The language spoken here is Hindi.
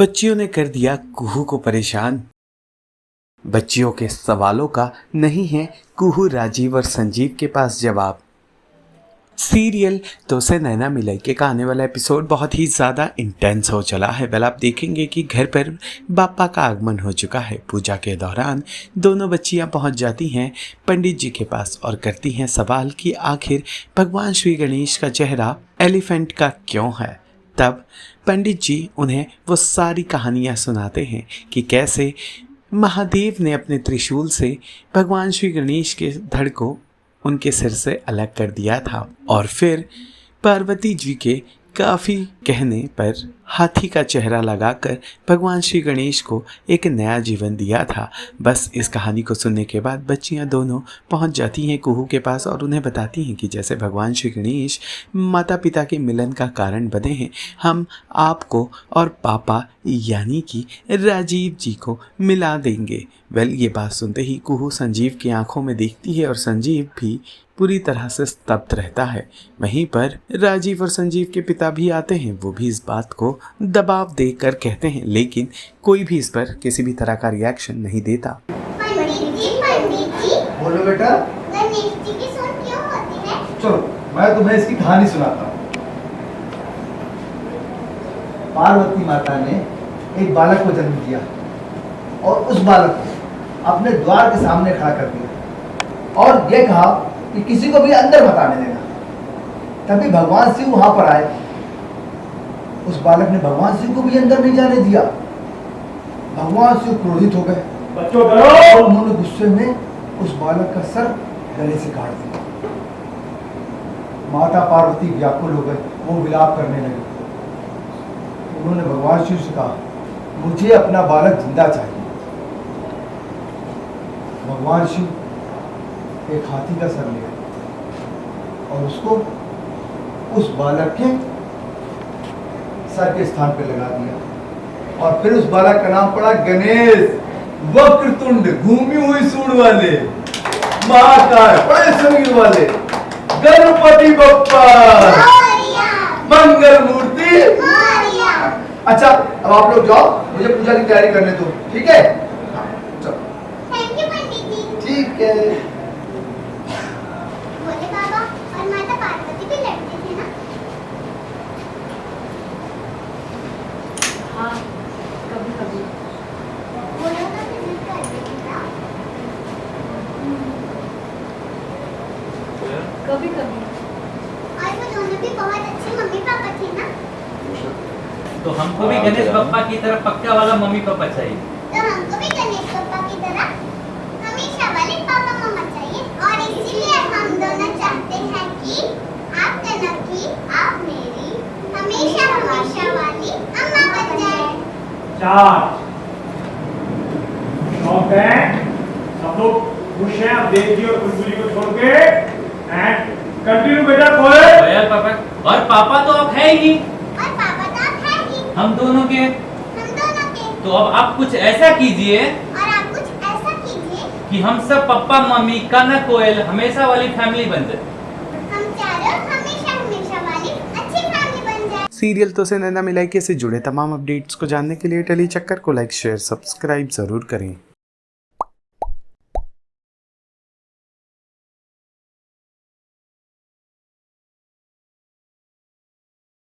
बच्चियों ने कर दिया कुहू को परेशान। बच्चियों के सवालों का नहीं है कुहू, राजीव और संजीव के पास जवाब। सीरियल तो से नैना मिलाइके का आने वाला एपिसोड बहुत ही ज़्यादा इंटेंस हो चला है। आप देखेंगे कि घर पर बापा का आगमन हो चुका है। पूजा के दौरान दोनों बच्चियां पहुंच जाती हैं पंडित जी के पास और करती हैं सवाल कि आखिर भगवान श्री गणेश का चेहरा एलिफेंट का क्यों है। तब पंडित जी उन्हें वो सारी कहानियाँ सुनाते हैं कि कैसे महादेव ने अपने त्रिशूल से भगवान श्री गणेश के धड़ को उनके सिर से अलग कर दिया था और फिर पार्वती जी के काफ़ी कहने पर हाथी का चेहरा लगाकर भगवान श्री गणेश को एक नया जीवन दिया था। बस इस कहानी को सुनने के बाद बच्चियां दोनों पहुंच जाती हैं कुहू के पास और उन्हें बताती हैं कि जैसे भगवान श्री गणेश माता पिता के मिलन का कारण बने हैं, हम आपको और पापा यानी कि राजीव जी को मिला देंगे। ये बात सुनते ही कुहू संजीव की आंखों में देखती है और संजीव भी पूरी तरह से स्तब्ध रहता है। वहीं पर राजीव और संजीव के पिता भी आते हैं। वो भी इस बात को दबाव देकर कहते हैं, लेकिन कोई भी इस पर किसी भी तरह का रिएक्शन नहीं देता। पंडित जी बोलो बेटा। गणेश जी की सूंड क्यों होती है? चलो मैं तुम्हें इसकी कहानी सुनाता हूँ। पार्वती माता ने एक बालक को जन्म दिया और उस बालक को अपने द्वार के सामने खड़ा कर दिया और ये कहा कि किसी को भी अंदर मत आने देना। तभी भगवान शिव वहां पर आए। उस बालक ने भगवान शिव को भी अंदर नहीं जाने दिया। भगवान शिव क्रोधित हो गए और उन्होंने गुस्से में उस बालक का सर गले से काट दिया। माता पार्वती व्याकुल हो गए, वो विलाप करने लगे। उन्होंने भगवान शिव से कहा, मुझे अपना बालक जिंदा चाहिए। भगवान शिव एक हाथी का सर लिया और उसको उस बालक के सर के स्थान पर लगा दिया और फिर उस बालक का नाम पड़ा गणेश, वक्रतुंड, घूमी हुई सूंड वाले, महाकाय, बड़े शरीर वाले, गणपति बप्पा, मंगल मूर्ति। अच्छा अब आप लोग जाओ, मुझे पूजा की तैयारी करने दो, ठीक है? थैंक यू पंडित जी। ठीक है। बोले बाबा और माता पार्वती भी लड़ते थे ना? हाँ, कभी कभी। बोलो तो फिर करते थे ना? कभी कभी। और वो दोनों भी बहुत अच्छे मम्मी पापा थे ना? तो हमको भी गणेश बप्पा की तरह पक्का वाला मम्मी पापा चाहिए। तो हमको भी गणेश पापा की तरह हमेशा वाले पापा मम्मा चाहिए और इसीलिए हम दोनों चाहते हैं कि आप दोनों की, आप मेरी हमेशा हमेशा वाली अम्मा बन जाए। शौक है, सब लोग खुश हैं अब देवजी और बुलबुली को छोड़ के। एंड कंटिन्यू बेटा कोयल। पापा और पापा तो अब है ही नहीं, और पापा तो आप हैं ही, हम दोनों के। तो अब आप कुछ ऐसा कीजिए और आप कुछ ऐसा कीजिए कि हम सब पप्पा मम्मी कनक कोयल हमेशा वाली फैमिली बन जाए। हम चारों हमेशा हमेशा वाली अच्छी फैमिली बन जाए। सीरियल तो से नैना मिलाइके से जुड़े तमाम अपडेट्स को जानने के लिए टेली चक्कर को लाइक, शेयर, सब्सक्राइब ज़रूर करें।